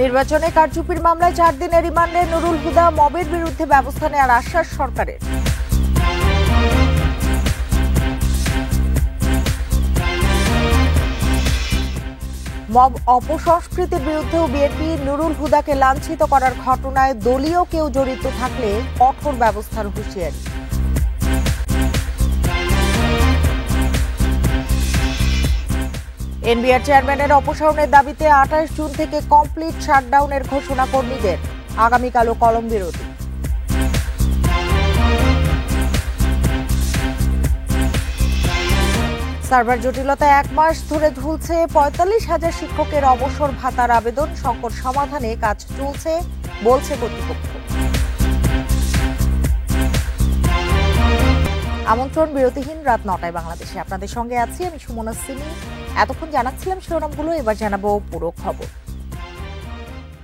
নির্বাচনে কারচুপির মামলায় 4 দিনের রিমান্ডে নুরুল হুদা, মবের বিরুদ্ধে ব্যবস্থা নেওয়ার আশ্বাস সরকারের। মব অপসংস্কৃতির বিরুদ্ধেও বিএনপি নুরুল হুদাকে লাঞ্ছিত করার ঘটনায় দলীয় কেউ জড়িত থাকলে কঠোর ব্যবস্থার হুঁশিয়ারি। এনবিআর চেয়ারম্যানের অপসারণের দাবিতে 28 জুন থেকে কমপ্লিট শাটডাউনের ঘোষণা কর্মীদের। আগামীকালও কলম বিরতি। সার্ভার জটিলতা 1 মাস ধরে ঝুলছে। 45,000 শিক্ষকের অবসর ভাতার আবেদন। সংকট সমাধানে কাজ চলছে বলছে কর্তৃপক্ষ। আমন্ত্রণ বিরতিহীন রাত 9টায় বাংলাদেশে। আপনাদের সঙ্গে আছি আমি সুমনা সিমি। এতক্ষণ জানাচ্ছিলাম শিরোনামগুলো, এবার জানাবো পুরো খবর।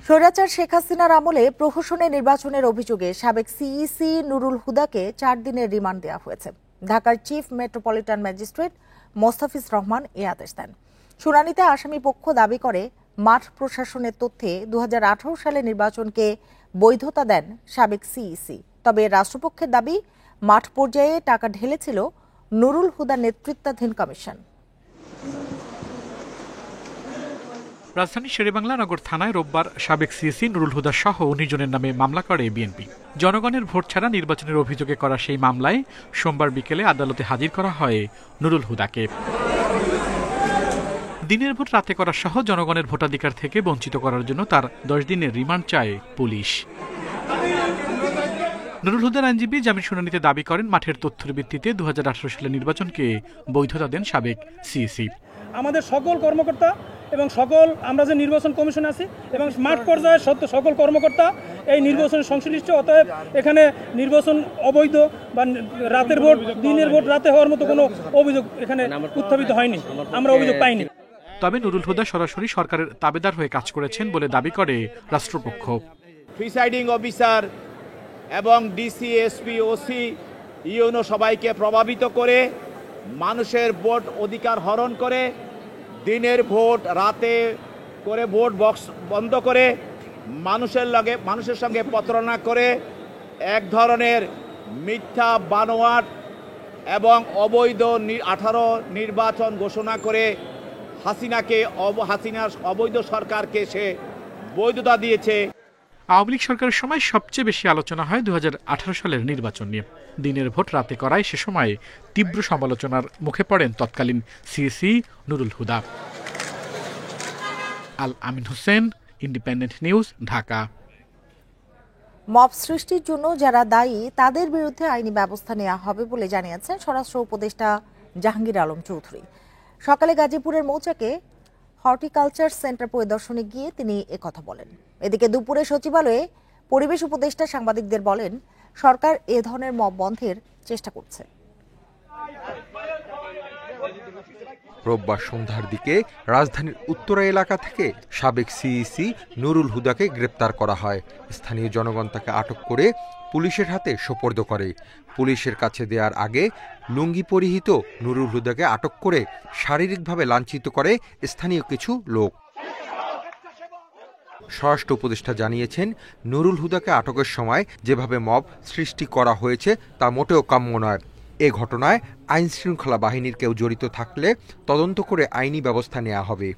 স্বৈরাচার শেখ হাসিনার আমলে প্রহসনে নির্বাচনের অভিযোগে সাবেক সিইসি নুরুল হুদাকে 4 দিনের রিমান্ড দেওয়া হয়েছে। ঢাকার chief metropolitan magistrate Mostafiz Rahman এ আদেশ দেন। শুনানিতে আসামি পক্ষ দাবি করে মাঠ প্রশাসনের তথ্যে 2018 সালে নির্বাচনকে বৈধতা দেন সাবেক সিইসি। তবে রাষ্ট্রপক্ষের দাবি মাঠ পর্যায়ে টাকা ঢেলেছিল নুরুল হুদার নেতৃত্বাধীন কমিশন। রাজধানীর শেরেবাংলা নগর থানায় রোববার সাবেক সিইসি নুরুল হুদা সহ 19 জনের নামে মামলা করে বিএনপি। জনগণের ভোট ছাড়া নির্বাচনের অভিযোগে করা সেই মামলায় সোমবার বিকেলে আদালতে হাজির করা হয় নুরুল হুদাকে। দিনের ভোট রাতে করা সহ জনগণের ভোটাধিকার থেকে বঞ্চিত করার জন্য তার 10 দিনের রিমান্ড চায় পুলিশ। নুরুল হুদার আইনজীবী জামিন শুনানিতে দাবি করেন মাঠের তথ্যের ভিত্তিতে 2018 সালের নির্বাচনকে বৈধতা দেন সাবেক সিইসি। আমাদের সকল কর্মকর্তা এবং সকল আমরা যে নির্বাচন কমিশন আছি এবং মাঠ পর্যায়ে সকল কর্মকর্তা এই নির্বাচনে সংশ্লিষ্ট। অতএব এখানে নির্বাচন অবৈধ বা রাতের ভোট দিনের ভোট রাতে হওয়ার মতো কোনো অভিযোগ এখানে উত্থাপিত হয়নি, আমরা অভিযোগ পাইনি। তবে নুরুল হুদা সরাসরি সরকারের তাবেদার হয়ে কাজ করেছেন বলে দাবি করে রাষ্ট্রপক্ষ। প্রিসাইডিং অফিসার এবং ডিসি, এসপি, ওসি, ইউনো সবাইকে প্রভাবিত করে মানুষের ভোট অধিকার হরণ করে দিনের ভোট রাতে করে ভোট বক্স বন্ধ করে মানুষের সঙ্গে প্রতারণা করে এক ধরনের মিথ্যা বানোয়াট এবং অবৈধ 18 নির্বাচন ঘোষণা করে হাসিনার অবৈধ সরকারকে সে বৈধতা দিয়েছে। আওয়ামী লীগ সরকারের সময় সবচেয়ে বেশি আলোচনা হয় 2018 সালের নির্বাচন নিয়ে। দিনের ভোট রাতে করায় সে সময় তীব্র সমালোচনার মুখে পড়েন তৎকালীন CEC Nurul Huda. Al Amin Hossain, independent news, Dhaka. Mob সৃষ্টির জন্য যারা দায়ী তাদের বিরুদ্ধে আইনি ব্যবস্থা নেওয়া হবে বলে জানিয়েছেন স্বরাষ্ট্র উপদেষ্টা জাহাঙ্গীর আলম চৌধুরী। সকালে গাজীপুরের মৌচাকে হর্টিকালচার সেন্টার পরিদর্শনে গিয়ে তিনি একথা বলেন। এদিকে দুপুরে সচিবালয়ে পরিবেশ উপদেষ্টা সাংবাদিকদের বলেন, সরকার এ ধরনের মব বন্ধের চেষ্টা করছে। রোববার সন্ধ্যার দিকে রাজধানীর উত্তরা এলাকা থেকে সাবেক সিইসি নুরুল হুদাকে গ্রেপ্তার করা হয়। স্থানীয় জনগণ তাকে আটক করে পুলিশের হাতে সোপর্দ করে। পুলিশের কাছে দেওয়ার আগে লুঙ্গি পরিহিত নুরুল হুদাকে আটক করে শারীরিকভাবে লাঞ্ছিত করে স্থানীয় কিছু লোক। স্বরাষ্ট্র উপদেষ্টা জানিয়েছেন, নুরুল হুদাকে আটকের সময় যেভাবে মব সৃষ্টি করা হয়েছে তা মোটেও কাম্য নয়। এ ঘটনায় আইন শৃঙ্খলা বাহিনীর কেউ জড়িত থাকলে তদন্ত করে আইনি ব্যবস্থা নেওয়া হবে।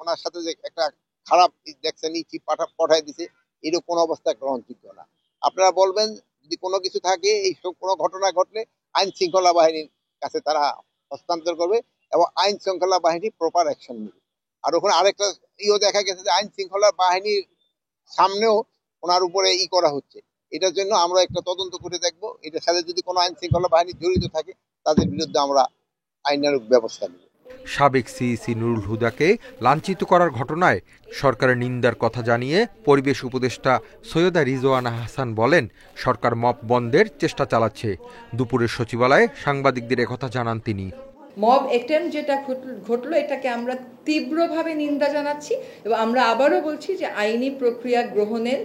ওনার সাথে যে একটা খারাপ দেখছেন পাঠায় দিছে, এরকম কোনো অবস্থা গ্রহণযোগ্য না। আপনারা বলবেন যদি কোনো কিছু থাকে, এই সব কোনো ঘটনা ঘটলে আইন শৃঙ্খলা বাহিনীর কাছে তারা হস্তান্তর করবে এবং আইন শৃঙ্খলা বাহিনী প্রপার অ্যাকশন নেবে। আর ওখানে আরেকটা দেখা গেছে যে আইন শৃঙ্খলা বাহিনীর সামনেও ওনার উপরে করা হচ্ছে। এটার জন্য আমরা একটা তদন্ত করে দেখবো, এটার সাথে যদি কোনো আইন শৃঙ্খলা বাহিনী জড়িত থাকে তাদের বিরুদ্ধে আমরা আইনানুগ ব্যবস্থা নেব। সাবেক সিইসি নুরুল হুদাকে লাঞ্ছিত করার ঘটনায় সরকারের নিন্দার কথা জানিয়ে পরিবেশ উপদেষ্টা সৈয়দা রিজওয়ানা হাসান বলেন, সরকার মব বন্ধের চেষ্টা চালাচ্ছে। দুপুরের সচিবালয়ে সাংবাদিকদের একথা জানান তিনি। মব অ্যাটেম্প যেটা ঘটলো এটাকে আমরা তীব্রভাবে নিন্দা জানাচ্ছি এবং আমরা আবারও বলছি যে আইনি প্রক্রিয়া গ্রহণের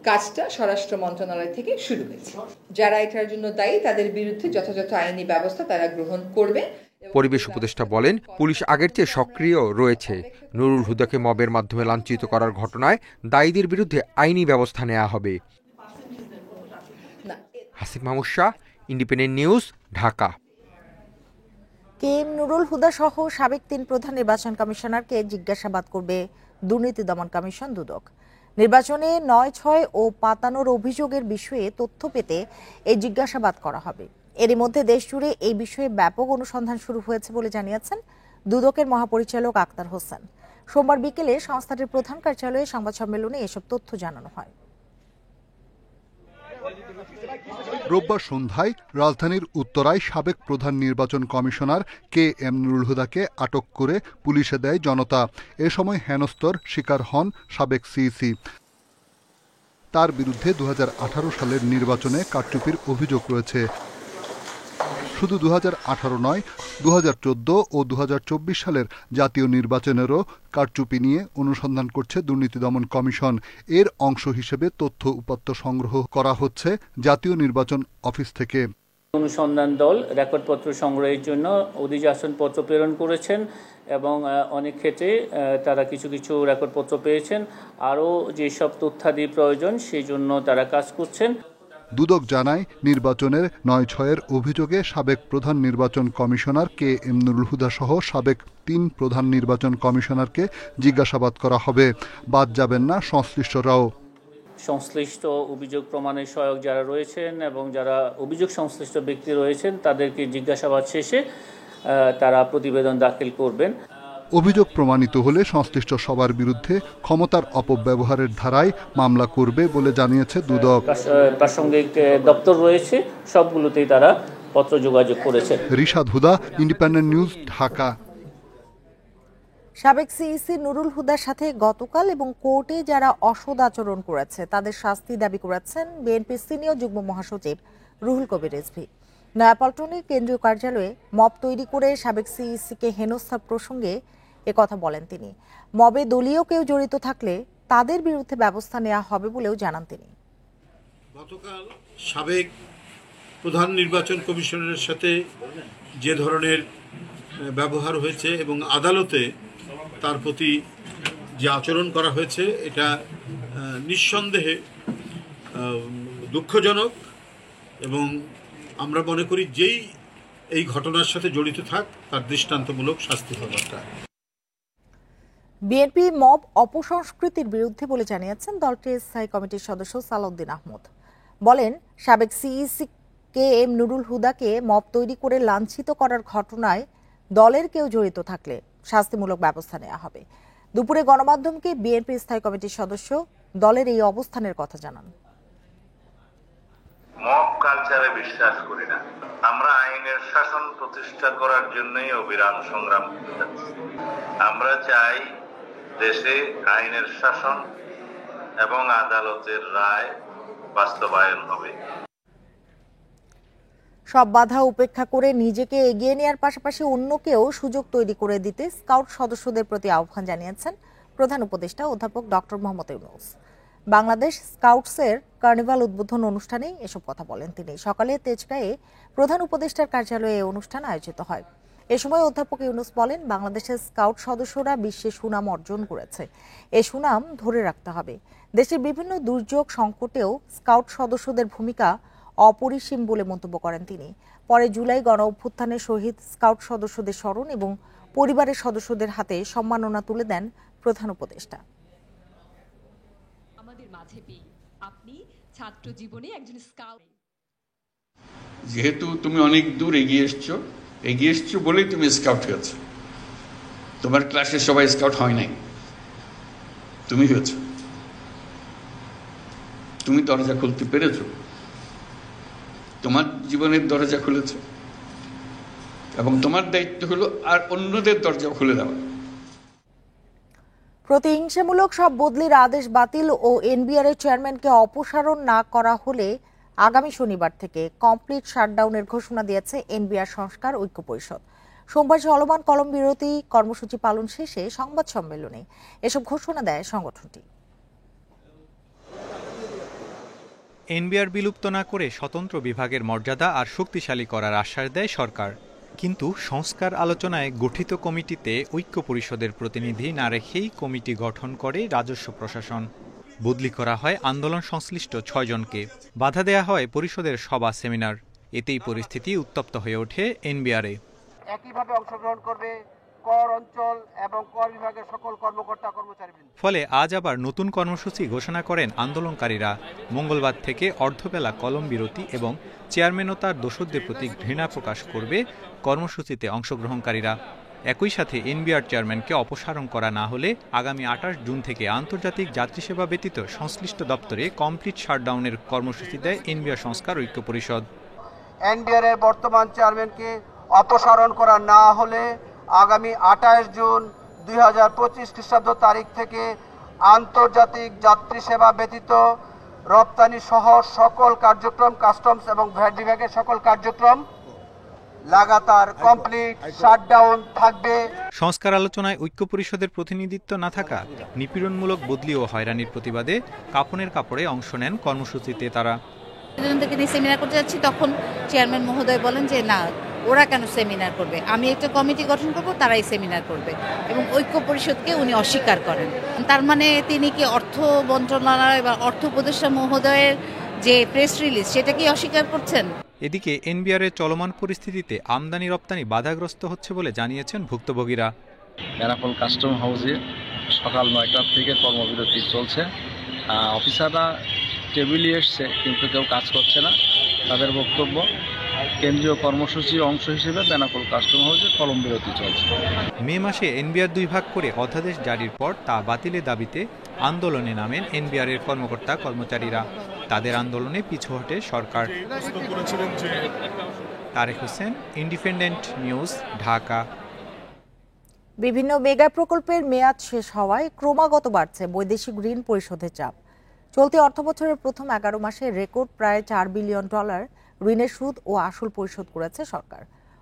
কাজটা স্বরাষ্ট্র মন্ত্রণালয় থেকে শুরু হয়েছে। যারা এটার জন্য দায়ী তাদের বিরুদ্ধে যথাযথ আইনি ব্যবস্থা তারা গ্রহণ করবে পরিবেশ উপদেষ্টা বলেন, পুলিশ আগের চেয়ে সক্রিয় রয়েছে। নুরুল হুদাকে মবের মাধ্যমে লাঞ্ছিত করার ঘটনায় দায়ীদের বিরুদ্ধে আইনি ব্যবস্থা নেওয়া হবে। Hasif Mahmud Shah, independent news, Dhaka. KM Nurul Huda সহ সাবেক 3 প্রধান নির্বাচন কমিশনারকে জিজ্ঞাসাবাদ করবে দুর্নীতি দমন কমিশন দুদক। নির্বাচনে ৯-৬ ও পাতানোর অভিযোগের বিষয়ে তথ্য পেতে এই জিজ্ঞাসাবাদ করা হবে। এরই মধ্যে দেশজুড়ে এই বিষয়ে ব্যাপক অনুসন্ধান শুরু হয়েছে বলে জানিয়েছেন দুদকের মহাপরিচালক আক্তার হোসেন। সোমবার বিকেলে সংস্থাটির প্রধান কার্যালয়ে সংবাদ সম্মেলনে এসব তথ্য জানানো হয়। রোববার সন্ধ্যায় রাজধানীর উত্তরায় সাবেক প্রধান নির্বাচন কমিশনার KM নুরুল হুদাকে আটক করে পুলিশে দেয় জনতা। এ সময় হেনস্তর শিকার হন সাবেক সিইসি। তার বিরুদ্ধে 2018 সালের নির্বাচনে কারচুপির অভিযোগ রয়েছে। শুধু 2018 নয়, 2014 ও 2024 সালের জাতীয় নির্বাচনেরও কারচুপি নিয়ে অনুসন্ধান করছে দুর্নীতি দমন কমিশন। এর অংশ হিসেবে তথ্য উপাত্ত সংগ্রহ করা হচ্ছে জাতীয় নির্বাচন অফিস থেকে। অনুসন্ধান দল রেকর্ডপত্র সংগ্রহের জন্য অধিযাচনপত্র প্রেরণ করেছেন এবং অনেক ক্ষেত্রে তারা কিছু কিছু রেকর্ডপত্র পেয়েছেন। আরও যেসব তথ্যাদি প্রয়োজন সেই জন্য তারা কাজ করছেন। দুদক জানায়, নির্বাচনের ৯-৬ অভিযোগে সাবেক প্রধান নির্বাচন কমিশনার KM নুরুল হুদা সহ সাবেক 3 প্রধান নির্বাচন কমিশনারকে জিজ্ঞাসাবাদ করা হবে। বাদ যাবেন না সংশ্লিষ্টরাও। সংশ্লিষ্ট অভিযোগ প্রমাণের সহায়ক যারা রয়েছেন এবং যারা অভিযোগ সংশ্লিষ্ট ব্যক্তি রয়েছেন তাদেরকে জিজ্ঞাসাবাদ শেষে তারা প্রতিবেদন দাখিল করবেন। অভিযোগ প্রমাণিত হলে সংশ্লিষ্ট সবার বিরুদ্ধে ক্ষমতার অপব্যবহারের ধারায় মামলা করবে বলে জানিয়েছে দুদক। প্রাসঙ্গিক দপ্তর রয়েছে, সবগুলোতেই তারা পত্র যোগাযোগ করেছে। রিশাদ হুদা, ইন্ডিপেন্ডেন্ট নিউজ, ঢাকা। সাবেক সিইসি নুরুল হুদার সাথে গতকাল এবং কোর্টে যারা অসৎ আচরণ করেছে তাদের শাস্তি দাবি করেছেন বিএনপির সিনিয়র যুগ্ম মহাসচিব রুহুল কবির রিজভী। নয়াপল্টনে কেন্দ্রীয় কার্যালয়ে মব তৈরি করে সাবেক সিইসিকে হেনস্থার প্রসঙ্গে একথা বলেন তিনি। মবে দলীয় কেউ জড়িত থাকলে তাদের বিরুদ্ধে ব্যবস্থা নেওয়া হবে বলেও জানান তিনি। গতকাল সাবেক প্রধান নির্বাচন কমিশনারের সাথে যে ধরনের ব্যবহার হয়েছে এবং আদালতে তার প্রতি যে আচরণ করা হয়েছে এটা নিঃসন্দেহে দুঃখজনক এবং আমরা মনে করি যেই এই ঘটনার সাথে জড়িত থাক তার দৃষ্টান্তমূলক শাস্তি হওয়া দরকার। বিএনপি মব অপসংস্কৃতির বিরুদ্ধে বলে জানিয়েছেন দলটির স্থায়ী কমিটির সদস্য সালাউদ্দিন আহমদ। বলেন, সাবেক সিইসি KM নুরুল হুদাকে মব তৈরি করে লাঞ্ছিত করার ঘটনায় দলের কেউ জড়িত থাকলে শাস্তিমূলক ব্যবস্থা নেওয়া হবে। দুপুরে গণমাধ্যমকে বিএনপি স্থায়ী কমিটির সদস্য দলের এই অবস্থানের কথা জানান। মব কালচারে বিশ্বাস করি না। আমরা আইনের শাসন প্রতিষ্ঠা করার জন্যই অবিরাম সংগ্রাম করে যাচ্ছি। আমরা চাই দেশে আইনের শাসন এবং আদালতের রায় বাস্তবায়ন হবে। সব বাধা উপেক্ষা করে নিজেকে এগিয়ে নেওয়ার পাশাপাশি অন্যকেও সুযোগ তৈরি করে দিতে স্কাউট সদস্যদের প্রতি আহ্বান জানিয়েছেন প্রধান উপদেষ্টা অধ্যাপক ডক্টর মোহাম্মদ ইউনূস। বাংলাদেশ স্কাউটসের কার্নিভাল উদ্বোধন অনুষ্ঠানে এসব কথা বলেন তিনি। সকালে তেজগাঁয়ে প্রধান উপদেষ্টার কার্যালয়ে এই অনুষ্ঠান আয়োজিত হয়। এ সময় অধ্যাপক ইউনূস বলেন, বাংলাদেশের স্কাউট সদস্যরা বিশ্বে সুনাম অর্জন করেছে। এ সুনাম ধরে রাখতে হবে। দেশের বিভিন্ন দুর্যোগ সংকটেও স্কাউট সদস্যদের ভূমিকা অপরিসীম বলে মন্তব্য করেন তিনি। পরে জুলাই গণ অভ্যুত্থানের শহীদ স্কাউট সদস্যদের স্মরণ এবং পরিবারের সদস্যদের হাতে সম্মাননা তুলে দেন প্রধান উপদেষ্টা। আমাদের মাঝে আপনি ছাত্র জীবনে একজন স্কাউট। যেহেতু তুমি অনেক দূর এগিয়ে এসছো বলেই তুমি স্কাউট হয়েছো। তোমার ক্লাসে সবাই স্কাউট হয় নাই, তুমি হয়েছো। তুমি দরজা খুলতে পেরেছো, তোমার জীবনের দরজা খুলেছে এবং তোমার দায়িত্ব হলো আর অন্যদের দরজা খুলে দেওয়া। প্রতিহিংসামূলক সব বদলির আদেশ বাতিল ও এনবিআর এর চেয়ারম্যানকে অপসারণ না করা হলে আগামী শনিবার থেকে কমপ্লিট শাটডাউনের ঘোষণা দিয়েছে এনবিআর সংস্কার ঐক্য পরিষদ। সোমবার চলমান কলম বিরতি কর্মসূচি পালন শেষে সংবাদ সম্মেলনে এসব ঘোষণা দেয় সংগঠনটি। এনবিআর বিলুপ্ত না করে স্বতন্ত্র বিভাগের মর্যাদা আর শক্তিশালী করার আশ্বাস দেয় সরকার। কিন্তু সংস্কার আলোচনায় গঠিত কমিটিতে ঐক্য পরিষদের প্রতিনিধি না রেখেই কমিটি গঠন করে রাজস্ব প্রশাসন। বদলি করা হয় আন্দোলন সংশ্লিষ্ট 6 জনকে। বাধা দেয়া হয় পরিষদের সভা সেমিনার। এতেই পরিস্থিতি উত্তপ্ত হয়ে ওঠে এনবিআরে। একইভাবে অংশগ্রহণ করবে কর অঞ্চল এবং কর বিভাগের সকল কর্মকর্তা কর্মচারীবৃন্দ। ফলে আজ আবার নতুন কর্মসূচি ঘোষণা করেন আন্দোলনকারীরা। মঙ্গলবার থেকে অর্ধবেলা কলম বিরতি এবং চেয়ারম্যান ও তার দোসরদের প্রতি ঘৃণা প্রকাশ করবে কর্মসূচিতে অংশগ্রহণকারীরা। একই সাথে এনবিআর চেয়ারম্যানকে অপসারণ করা না হলে আগামী 28 জুন থেকে আন্তর্জাতিক যাত্রী সেবা ব্যতীত সংশ্লিষ্ট দপ্তরে কমপ্লিট শাটডাউনের কর্মসূচি দেয় এনবিআর সংস্কার ঐক্য পরিষদ। এনবিআর এর বর্তমান চেয়ারম্যানকে অপসারণ করা না হলে আগামী 28 জুন 2025 খ্রিস্টাব্দ তারিখ থেকে আন্তর্জাতিক যাত্রী সেবা ব্যতীত রপ্তানি সহ সকল কার্যক্রম, কাস্টমস এবং ভ্যাট বিভাগের সকল কার্যক্রম লাগাতার কমপ্লিট শাটডাউন থাকবে। সংস্কার আলোচনায় ঐক্য পরিষদের প্রতিনিধিত্ব না থাকা নিপীড়নমূলক বদলি ও হয়রানির প্রতিবাদে কাফনের কাপড়ে অংশ নেন কর্মসূচিতে তারা। সেমিনার করতে যাচ্ছি, তখন চেয়ারম্যান মহোদয় বলেন যে না, ওরা কেন সেমিনার করবে, আমি একটা কমিটি গঠন করব, তারাই সেমিনার করবে, এবং ঐক্য পরিষদকে উনি অস্বীকার করেন। তার মানে তিনি কি অর্থ মন্ত্রণালয় বা অর্থ উপদেষ্টা মহোদয়ের যে প্রেস রিলিজ সেটা কি অস্বীকার করছেন? এদিকে এনবিআরের চলমান পরিস্থিতিতে আমদানি রপ্তানি বাধাগ্রস্ত হচ্ছে বলে জানিয়েছেন ভুক্তভোগীরা। বেনাপোল কাস্টম হাউসে সকাল 9টা থেকে কর্মবিরতি চলছে। অফিসাররা টেবিলে এসছে কিন্তু কেউ কাজ করছে না। তাদের বক্তব্য কেন্দ্রীয় কর্মসূচির অংশ হিসেবে বেনাপোল কাস্টম হাউসে কলম বিরতি চলছে। মে মাসে এনবিআর 2 ভাগ করে অধ্যাদেশ জারির পর তা বাতিলের দাবিতে আন্দোলনে নামেন এনবিআরের কর্মকর্তা কর্মচারীরা। তাদের আন্দোলনে পিছু হটে সরকার। Tarek Hossain, independent news, Dhaka. বিভিন্ন মেগা প্রকল্পের মেয়াদ শেষ হওয়ায় ক্রমাগত বাড়ছে বৈদেশিক ঋণ পরিশোধের চাপ। চলতি অর্থবছরের প্রথম 11 মাসে রেকর্ড প্রায় $4 বিলিয়ন ঋণের সুদ ও আসল পরিশোধ করেছে সরকার।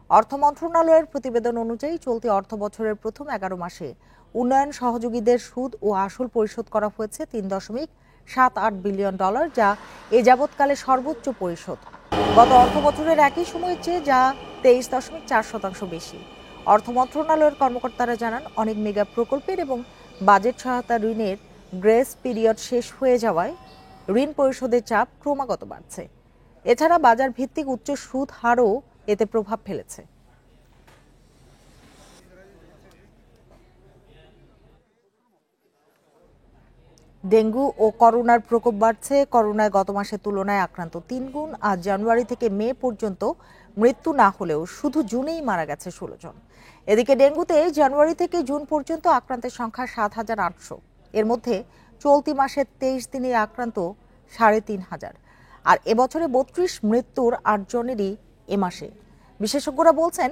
অর্থ মন্ত্রণালয়ের প্রতিবেদন অনুযায়ী চলতি অর্থবছরের প্রথম 11 মাসে উন্নয়ন সহযোগীদের সুদ ও আসল পরিশোধ করা হয়েছে $3.78 বিলিয়ন, যা এ যাবৎকালে সর্বোচ্চ পরিশোধ। গত অর্থবছরের একই সময়ের চেয়ে যা 23.4% বেশি। অর্থ মন্ত্রণালয়ের কর্মকর্তারা জানান, অনেক মেগা প্রকল্পের এবং বাজেট সহায়তা ঋণের গ্রেস পিরিয়ড শেষ হয়ে যাওয়ায় ঋণ পরিশোধের চাপ ক্রমাগত বাড়ছে। এছাড়া বাজার ভিত্তিক উচ্চ সুদ হারও এতে প্রভাব ফেলেছে। ডেঙ্গু ও করোনার প্রকোপ বাড়ছে। করোনায় গত মাসের তুলনায় আক্রান্ত 3 গুণ। আজ জানুয়ারি থেকে মে পর্যন্ত মৃত্যু না হলেও শুধু জুনেই মারা গেছে 16 জন। এদিকে ডেঙ্গুতে জানুয়ারি থেকে জুন পর্যন্ত আক্রান্তের সংখ্যা 7,800। এর মধ্যে চলতি মাসের 23 দিনে আক্রান্ত 3,500। আর এবছরে 32 মৃত্যুর 8 জনেরই এ মাসে। বিশেষজ্ঞরা বলছেন,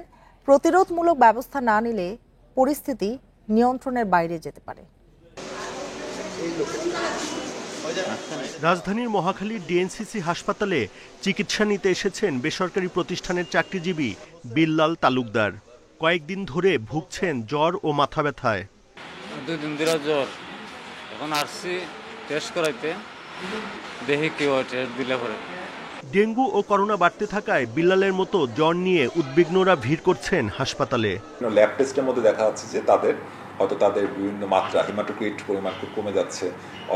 প্রতিরোধমূলক ব্যবস্থা না নিলে পরিস্থিতি নিয়ন্ত্রণের বাইরে যেতে পারে। রাজধানীর মহাখালীর ডিএনসিসি হাসপাতালে চিকিৎসা নিতে এসেছেন বেসরকারি প্রতিষ্ঠানের চাকরিজীবী বিল্লাল তালুকদার। কয়েকদিন ধরে ভুগছেন জ্বর ও মাথা ব্যথায়। 2 দিন ধরে জ্বর, এখন আসছি টেস্ট করাইতে, দেখি কি হয়, টেস্ট দিলে পরে। ডেঙ্গু ও করোনা বাড়তে থাকায় বিল্লালের মতো জ্বর নিয়ে উদ্বিগ্নরা ভিড় করছেন হাসপাতালে। ল্যাব টেস্টের মধ্যে দেখা যাচ্ছে যে তাদের বিভিন্ন মাত্রা হিমাটোক্রিট পরিমাণ খুব কমে যাচ্ছে,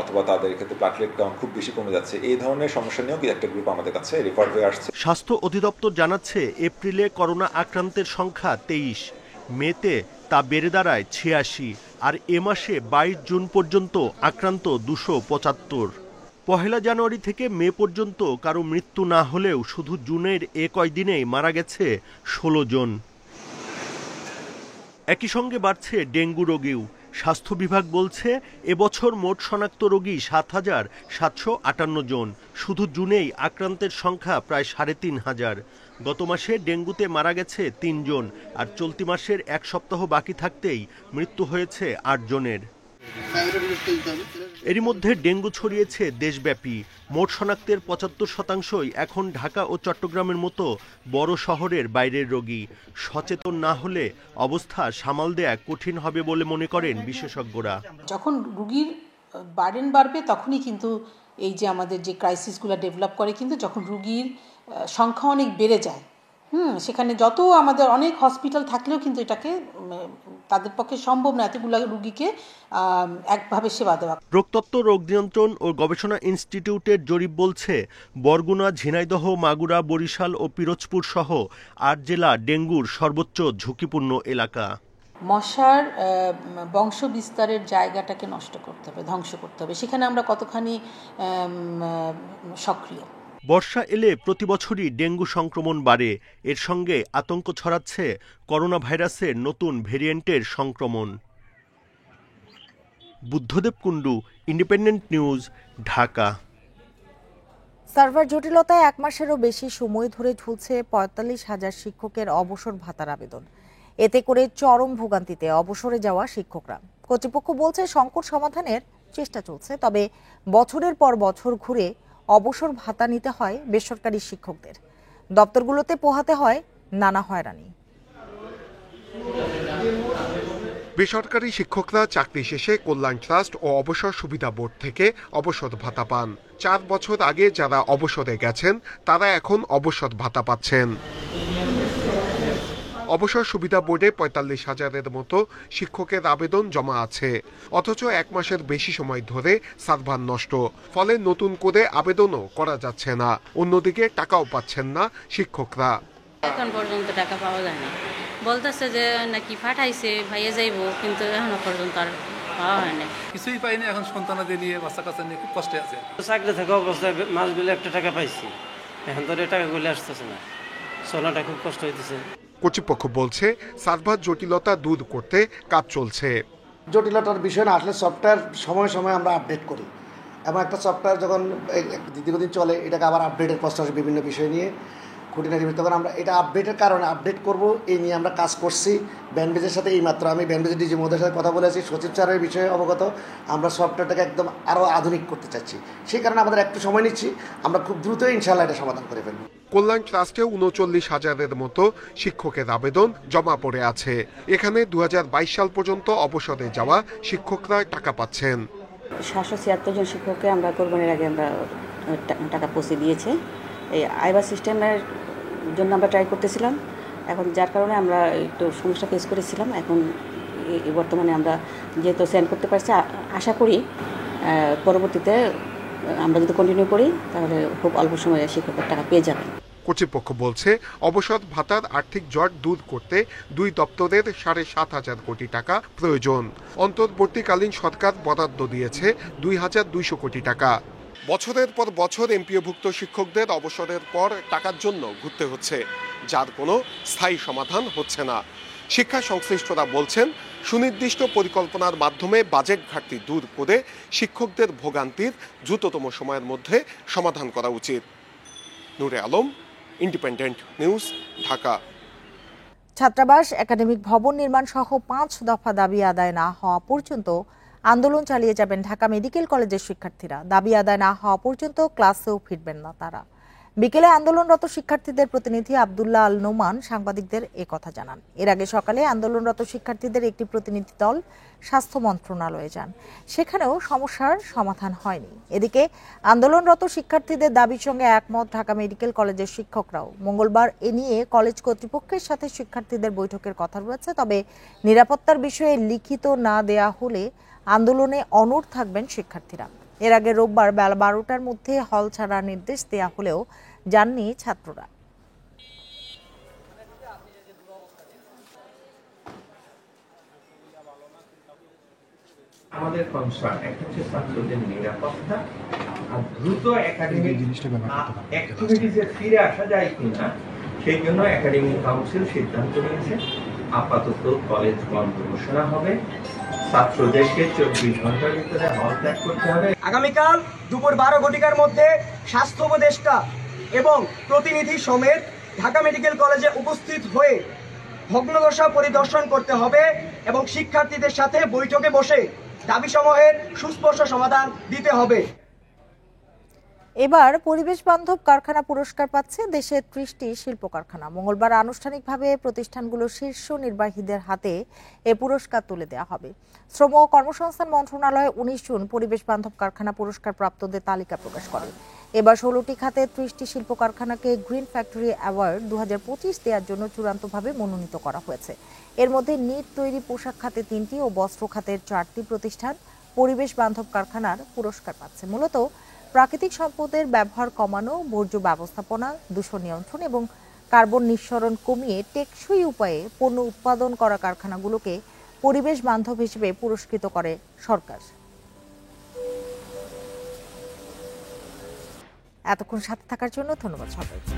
অথবা তাদের ক্ষেত্রে প্লাটলেট কাউন্ট খুব বেশি কমে যাচ্ছে। এই ধরনের সমস্যা নিয়েও একটা গ্রুপ আমাদের কাছে রেফার হয়ে আসছে। স্বাস্থ্য অধিদপ্তর জানাচ্ছে, এপ্রিলে করোনা আক্রান্তের সংখ্যা 23, মেতে তা বেড়ে দাঁড়ায় 86, আর এ মাসে 22 জুন পর্যন্ত আক্রান্ত 275। 1 জানুয়ারি থেকে মে পর্যন্ত কারো মৃত্যু না হলেও শুধু জুনের এ কয়দিনেই মারা গেছে 16 জন। একই সঙ্গে বাড়ছে ডেঙ্গু রোগীও। স্বাস্থ্য বিভাগ বলছে, এবছর মোট শনাক্ত রোগী 7,758 জন। শুধু জুনেই আক্রান্তের সংখ্যা প্রায় 3,500। গত মাসে ডেঙ্গুতে মারা গেছে 3 জন, আর চলতি মাসের 1 সপ্তাহ বাকি থাকতেই মৃত্যু হয়েছে 8 জনের। এরই মধ্যে ডেঙ্গু ছড়িয়েছে দেশব্যাপী। মোট শনাক্তের 75% এখন ঢাকা ও চট্টগ্রামের মতো বড় শহরের বাইরের রোগী। সচেতন না হলে অবস্থা সামাল দেয়া কঠিন হবে বলে মনে করেন বিশেষজ্ঞরা। যখন রোগীর বার্ডেন বাড়বে তখনই কিন্তু এই যে আমাদের যে ক্রাইসিসগুলো ডেভেলপ করে, কিন্তু যখন রোগীর সংখ্যা অনেক বেড়ে যায়, সেখানে যত আমাদের অনেক হসপিটাল থাকলেও কিন্তু এটাকে তাদের পক্ষে সম্ভব না এতগুলো রুগীকে একভাবে সেবা দেওয়া। রোগতত্ত্ব, রোগ নিয়ন্ত্রণ ও গবেষণা ইনস্টিটিউটের জরিপ বলছে বরগুনা, ঝিনাইদহ, মাগুরা, বরিশাল ও পিরোজপুর সহ ৮ জেলা ডেঙ্গুর সর্বোচ্চ ঝুঁকিপূর্ণ এলাকা। মশার বংশ বিস্তারের জায়গাটাকে নষ্ট করতে হবে, ধ্বংস করতে হবে। সেখানে আমরা কতখানি সক্রিয়। বর্ষা এলে প্রতি বছরই ডেঙ্গু সংক্রমণ বাড়ে। এর সঙ্গে আতঙ্ক ছড়াচ্ছে করোনা ভাইরাসের নতুন ভেরিয়েন্টের সংক্রমণ। Buddhadeb Kundu, independent news, Dhaka. Server জটিলতায় 1 মাসেরও বেশি সময় ধরে ঝুলছে ৪৫,০০০ শিক্ষকের অবসর ভাতার আবেদন। এতে করে চরম ভোগান্তিতে অবসরে যাওয়া শিক্ষকরা। কর্তৃপক্ষ বলছে সংকট সমাধানের চেষ্টা চলছে, তবে বছরের পর বছর ঘুরে অবসর ভাতা নিতে হয় বেসরকারি শিক্ষকদের। দপ্তরগুলোতে পোহাতে হয় নানা হয়রানি। বেসরকারি শিক্ষকরা চাকরি শেষে কল্যাণ ট্রাস্ট ও অবসর সুবিধা বোর্ড থেকে অবসর ভাতা পান। 4 বছর আগে যারা অবসরে গেছেন তারা এখন অবসর ভাতা পাচ্ছেন। অবসর সুবিধা বোর্ডে ৪৫,০০০-এর মতো শিক্ষকের আবেদন জমা আছে, অথচ 1 মাসের বেশি সময় ধরে সার্ভার নষ্ট, ফলে নতুন করে আবেদনও করা যাচ্ছে না। অন্যদিকে টাকাও পাচ্ছেন না শিক্ষকরা। এখন পর্যন্ত টাকা পাওয়া যায় না, বলতেছে যে নাকি পাঠাইছে ভাইয়া যাইব, কিন্তু এখনো পর্যন্ত আর পাওয়া হয় না। কিছুই পাইনি, এখন সন্তানাদের নিয়ে বাচ্চা কাচ্চা নিয়ে খুব কষ্টে আছে। চাকরি থাকা অবস্থায় মাসগুলো একটা টাকা পাইছি, এখন তো টাকাগুলো আসতেছে না, চলাটা খুব কষ্ট হইতেছে। কর্তৃপক্ষ বলছে সার্ভার জটিলতা দূর করতে কাজ চলছে। জটিলতার বিষয় না, আসলে সফটওয়্যার সময় সময় আমরা আপডেট করি, এবং একটা সফটওয়্যার যখন দীর্ঘদিন চলে এটাকে আবার আপডেটের কষ্ট আসে বিভিন্ন বিষয় নিয়ে খুঁটিনাটি। তখন আমরা এটা আপডেটের কারণে আপডেট করব এই নিয়ে আমরা কাজ করছি। ব্যানবেজের সাথে এইমাত্র আমি ব্যানবেজের ডিজি মহোদয়ের সাথে কথা বলেছি, সচিব স্যারের বিষয়ে অবগত। আমরা সফটওয়্যারটাকে একদম আরও আধুনিক করতে চাচ্ছি, সেই কারণে আমাদের একটু সময় নিচ্ছি। আমরা খুব দ্রুতই ইনশাআল্লাহ এটা সমাধান করে ফেলব। কল্যাণ ট্রাস্টে ৩৯,০০০-এর মতো শিক্ষকের আবেদন জমা পড়ে আছে। এখানে ২০২২ সাল পর্যন্ত অবসরে যাওয়া শিক্ষকরা টাকা পাচ্ছেন। ৭৭৬ জন শিক্ষককে আমরা কোরবানির আগে আমরা টাকা পৌঁছে দিয়েছে। এই আইবার সিস্টেমের জন্য আমরা ট্রাই করতেছিলাম, এখন যার কারণে আমরা একটু সমস্যা ফেস করেছিলাম। এখন বর্তমানে আমরা যেহেতু সেন্ড করতে পারছি, আশা করি পরবর্তীতে আমরা যদি কন্টিনিউ করি তাহলে খুব অল্প সময়ে শিক্ষকের টাকা পেয়ে যাবেন। কর্তৃপক্ষ বলছে অবসর ভাতার আর্থিক জট দূর করতে 2 দপ্তরের ৭,৫০০ কোটি টাকা প্রয়োজন। অন্তর্বর্তীকালীন সরকার বরাদ্দ দিয়েছে ২,২০০ কোটি টাকা। বছরের পর বছর এমপিওভুক্ত শিক্ষকদের অবসরের পর টাকার জন্য ঘুরতে হচ্ছে, যার কোনো স্থায়ী সমাধান হচ্ছে না। শিক্ষা সংশ্লিষ্টরা বলছেন সুনির্দিষ্ট পরিকল্পনার মাধ্যমে বাজেট ঘাটতি দূর করে শিক্ষকদের ভোগান্তির দ্রুততম সময়ের মধ্যে সমাধান করা উচিত। নূরে আলম, ইন্ডিপেন্ডেন্ট নিউজ, ঢাকা। ছাত্রাবাস, একাডেমিক ভবন নির্মাণ সহ 5 দফা দাবি আদায় না হওয়া পর্যন্ত আন্দোলন চালিয়ে যাবেন ঢাকা মেডিকেল কলেজের শিক্ষার্থীরা। দাবি আদায় না হওয়া পর্যন্ত ক্লাসেও ফিরবেন না তারা। বিকেলে আন্দোলনরত শিক্ষার্থীদের প্রতিনিধি আব্দুল্লাহ আল নোমান সাংবাদিকদের একথা জানান। এর আগে সকালে আন্দোলনরত শিক্ষার্থীদের একটি প্রতিনিধি দল স্বাস্থ্য মন্ত্রণালয়ে যান, সেখানেও সমস্যার সমাধান হয়নি। এদিকে আন্দোলনরত শিক্ষার্থীদের দাবির সঙ্গে একমত ঢাকা মেডিকেল কলেজের শিক্ষকরাও। মঙ্গলবার এ নিয়ে কলেজ কর্তৃপক্ষের সাথে শিক্ষার্থীদের বৈঠকের কথা রয়েছে, তবে নিরাপত্তার বিষয়ে লিখিত না দেয়া হলে আন্দোলনে অনড় থাকবেন শিক্ষার্থীরা। এর আগে রোববার বেলা 12টার মধ্যে হল ছাড়ার নির্দেশ দেয়া হলেও যাননি ছাত্ররা। আমাদের কনসার্ন একটা হচ্ছে ছাত্রদের নিরাপত্তা, আর দ্রুত একাডেমিক অ্যাক্টিভিটিসে ফিরে আসা যায় কিনা সেই জন্য একাডেমিক কাউন্সিল সিদ্ধান্ত নিয়েছে আপাতত কলেজ বন্ধ ঘোষণা হবে। ছাত্রদেরকে 24 ঘন্টার ভিতরে হল ত্যাগ করতে হবে। আগামীকাল দুপুর 12 ঘটিকার মধ্যে স্বাস্থ্য উপদেষ্টা এবং প্রতিনিধি সমেত ঢাকা মেডিকেল কলেজে উপস্থিত হয়ে ভগ্নদশা পরিদর্শন করতে হবে এবং শিক্ষার্থীদের সাথে বৈঠকে বসে দাবিসমূহের সুস্পষ্ট সমাধান দিতে হবে। এবার পরিবেশ বান্ধব কারখানা পুরস্কার পাচ্ছে দেশের 30টি শিল্প কারখানা। মঙ্গলবার আনুষ্ঠানিকভাবে প্রতিষ্ঠানগুলোর শীর্ষ নির্বাহীদের হাতে এ পুরস্কার তুলে দেওয়া হবে। শ্রম ও কর্মসংস্থান মন্ত্রণালয় 19 জুন পরিবেশ বান্ধব কারখানা পুরস্কার প্রাপ্তদের তালিকা প্রকাশ করে। এবার 16টি খাতে 30টি শিল্প কারখানাকে গ্রিন ফ্যাক্টরি অ্যাওয়ার্ড 2025 দেওয়ার জন্য চূড়ান্তভাবে মনোনীত করা হয়েছে। এর মধ্যে নিট তৈরি পোশাক খাতে 3টি ও বস্ত্র খাতের 4টি প্রতিষ্ঠান পরিবেশ বান্ধব কারখানার পুরস্কার পাচ্ছে। মূলত প্রাকৃতিক সম্পদের ব্যবহার কমানো, বর্জ্য ব্যবস্থাপনা, দূষণ নিয়ন্ত্রণ এবং কার্বন নিঃসরণ কমিয়ে টেকসই উপায়ে পণ্য উৎপাদন করা কারখানাগুলোকে পরিবেশ বান্ধব হিসেবে পুরস্কৃত করে সরকার। এতক্ষণ সাথে থাকার জন্য ধন্যবাদ সবাইকে।